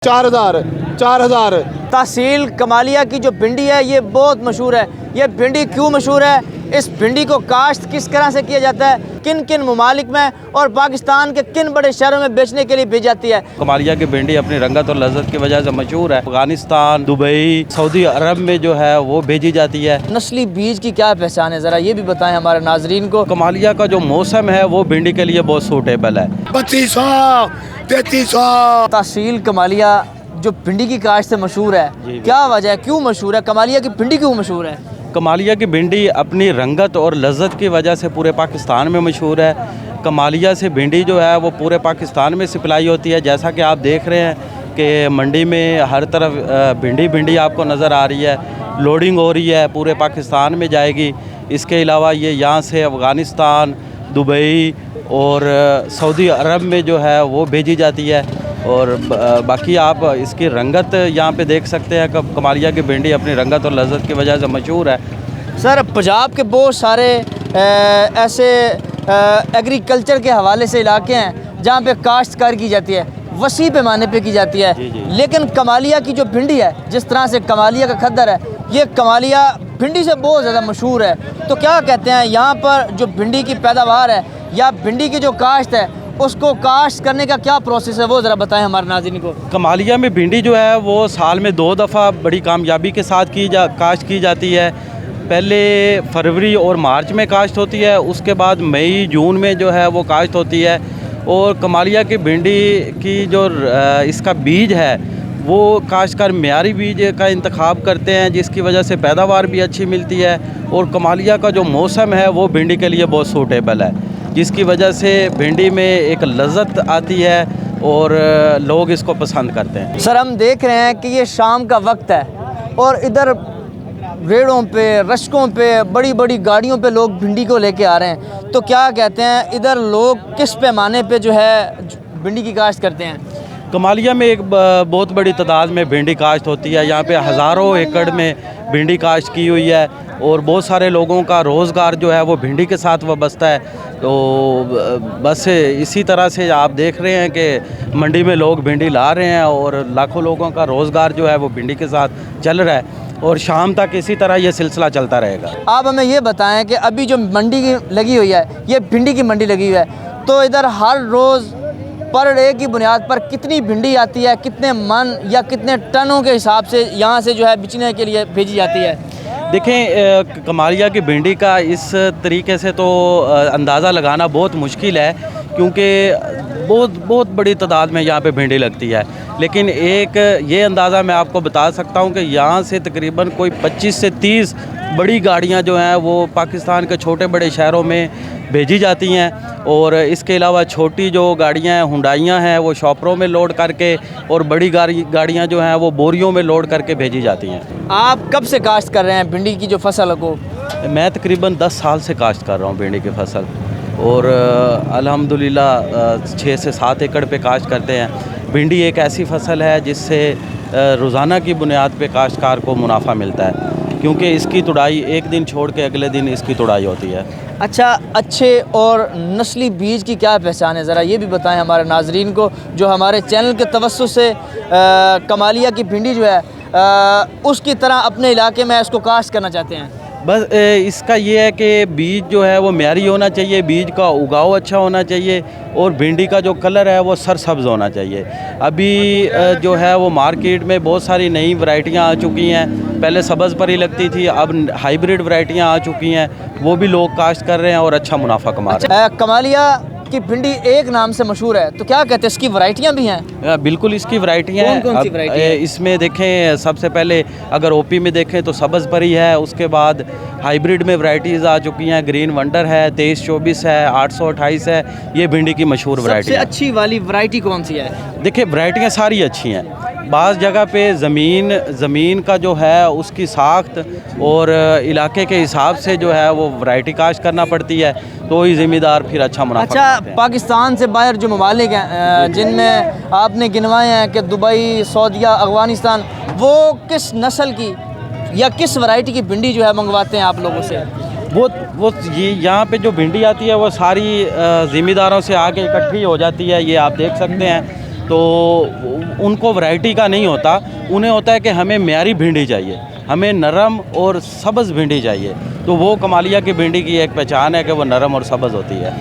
4,000 तहसील कमालिया की जो भिंडी है ये बहुत मशहूर है। ये भिंडी क्यों मशहूर है, इस भिंडी को काश्त किस तरह से किया जाता है, किन किन ममालिक में और पाकिस्तान के किन बड़े शहरों में बेचने के लिए भेजी जाती है। कमालिया की भिंडी अपनी रंगत और लज्जत की वजह से मशहूर है। अफगानिस्तान, दुबई, सऊदी अरब में जो है वो भेजी जाती है। नस्ली बीज की क्या पहचान है, ज़रा ये भी बताएं हमारे नाजरीन को। कमालिया का जो मौसम है वो भिंडी के लिए बहुत सूटेबल है। 3200 तहसील कमालिया जो भिंडी की काश्त से मशहूर है, क्या वजह है, क्यों मशहूर है, कमालिया की भिंडी क्यों मशहूर है? कमालिया की भिंडी अपनी रंगत और लज्जत की वजह से पूरे पाकिस्तान में मशहूर है। कमालिया से भिंडी जो है वो पूरे पाकिस्तान में सप्लाई होती है। जैसा कि आप देख रहे हैं कि मंडी में हर तरफ भिंडी आपको नज़र आ रही है, लोडिंग हो रही है, पूरे पाकिस्तान में जाएगी। इसके अलावा ये यहाँ से अफ़गानिस्तान, दुबई और सऊदी अरब में जो है वो भेजी जाती है। और बाकी आप इसकी रंगत यहाँ पे देख सकते हैं कि कमालिया की भिंडी अपनी रंगत और लज्जत की वजह से मशहूर है। सर, पंजाब के बहुत सारे ऐसे एग्रीकल्चर के हवाले से इलाके हैं जहाँ पे काश्तकारी की जाती है, वसी पैमाने पे की जाती है। लेकिन कमालिया की जो भिंडी है, जिस तरह से कमालिया का खद्दर है, ये कमालिया भिंडी से बहुत ज़्यादा मशहूर है। तो क्या कहते हैं, यहाँ पर जो भिंडी की पैदावार है या भिंडी की जो काश्त है उसको काश्त करने का क्या प्रोसेस है, वो ज़रा बताएं हमारे नाज़रीन को। कमालिया में भिंडी जो है वो साल में 2 दफ़ा बड़ी कामयाबी के साथ काश्त की जाती है। पहले फरवरी और मार्च में काश्त होती है, उसके बाद मई जून में जो है वो काश्त होती है। और कमालिया की भिंडी की जो इसका बीज है वो काश्तकार मियारी बीज का इंतखाब करते हैं, जिसकी वजह से पैदावार भी अच्छी मिलती है। और कमालिया का जो मौसम है वो भिंडी के लिए बहुत सूटेबल है, जिसकी वजह से भिंडी में एक लज्जत आती है और लोग इसको पसंद करते हैं। सर, हम देख रहे हैं कि ये शाम का वक्त है और इधर रेड़ों पे, रश्कों पे, बड़ी बड़ी गाड़ियों पे लोग भिंडी को लेके आ रहे हैं। तो क्या कहते हैं, इधर लोग किस पैमाने पे जो है भिंडी की काश्त करते हैं? कमालिया में एक बहुत बड़ी तादाद में भिंडी काश्त होती है। यहाँ पे हज़ारों एकड़ में भिंडी काश्त की हुई है और बहुत सारे लोगों का रोज़गार जो है वो भिंडी के साथ वाबस्ता है। तो बस इसी तरह से आप देख रहे हैं कि मंडी में लोग भिंडी ला रहे हैं और लाखों लोगों का रोज़गार जो है वो भिंडी के साथ चल रहा है और शाम तक इसी तरह ये सिलसिला चलता रहेगा। आप हमें ये बताएं कि अभी जो मंडी लगी हुई है, ये भिंडी की मंडी लगी हुई है, तो इधर हर रोज़ पर डे की बुनियाद पर कितनी भिंडी आती है, कितने मन या कितने टनों के हिसाब से यहाँ से जो है बेचने के लिए भेजी जाती है? देखें, कमालिया की भिंडी का इस तरीके से तो अंदाज़ा लगाना बहुत मुश्किल है, क्योंकि बहुत बड़ी तादाद में यहाँ पे भिंडी लगती है। लेकिन एक ये अंदाज़ा मैं आपको बता सकता हूँ कि यहाँ से तकरीबन कोई 25 से 30 बड़ी गाड़ियाँ जो हैं वो पाकिस्तान के छोटे बड़े शहरों में भेजी जाती हैं। और इसके अलावा छोटी जो गाड़ियाँ हैं, हुंडाइयाँ हैं, वो शॉपरों में लोड करके और बड़ी गाड़ियाँ जो हैं वो बोरियों में लोड करके भेजी जाती हैं। आप कब से काश्त कर रहे हैं भिंडी की जो फसल को? मैं तकरीबन 10 साल से काश्त कर रहा हूँ भिंडी की फसल और अल्हम्दुलिल्लाह 6 से 7 एकड़ पे काश्त करते हैं। भिंडी एक ऐसी फसल है जिससे रोज़ाना की बुनियाद पे काश्तकार को मुनाफा मिलता है, क्योंकि इसकी तुड़ाई एक दिन छोड़ के अगले दिन इसकी तुड़ाई होती है। अच्छा, अच्छे और नस्ली बीज की क्या पहचान है, ज़रा ये भी बताएं हमारे नाजरीन को, जो हमारे चैनल के तवज्जुह से कमालिया की भिंडी जो है उसकी तरह अपने इलाके में इसको काश्त करना चाहते हैं। बस इसका ये है कि बीज जो है वो म्यारी होना चाहिए, बीज का उगाव अच्छा होना चाहिए और भिंडी का जो कलर है वो सरसब्ज़ होना चाहिए। अभी जो है वो मार्केट में बहुत सारी नई वैरायटियाँ आ चुकी हैं। पहले सब्ज़ पर ही लगती थी, अब हाइब्रिड वैरायटियाँ आ चुकी हैं, वो भी लोग काश्त कर रहे हैं और अच्छा मुनाफा कमा रहे हैं। कमालिया की भिंडी एक नाम से मशहूर है, तो क्या कहते हैं, इसकी वैरायटियाँ भी हैं? बिल्कुल, इसकी वैरायटियाँ हैं। कौन सी वैरायटी है? इसमें देखें, सबसे पहले अगर ओपी में देखें तो सब्ज़ परी है, उसके बाद हाइब्रिड में वैरायटीज़ आ चुकी हैं। ग्रीन वंडर है, 2324 है, 828 है, ये भिंडी की मशहूर वैरायटी है। सबसे अच्छी वाली वैरायटी कौन सी है? देखिए, वैरायटियाँ सारी अच्छी हैं। बाज़ जगह पे ज़मीन का जो है उसकी साख्त और इलाके के हिसाब से जो है वो वैरायटी काश्त करना पड़ती है, तो ही ज़मींदार फिर अच्छा मुनाफा। अच्छा, पाकिस्तान से बाहर जो ममालिक हैं जिनमें आपने गिनवाए हैं कि दुबई, सऊदीया, अफ़गानिस्तान, वो किस नस्ल की या किस वैरायटी की भिंडी जो है मंगवाते हैं आप लोगों से? वो ये यहाँ पे जो भिंडी आती है वो सारी ज़िम्मेदारों से आके इकट्ठी हो जाती है। ये आप देख सकते हैं तो उनको वैरायटी का नहीं होता, उन्हें होता है कि हमें म्यारी भिंडी चाहिए, हमें नरम और सब्ज़ भिंडी चाहिए। तो वो कमालिया की भिंडी की एक पहचान है कि वो नरम और सब्ज़ होती है।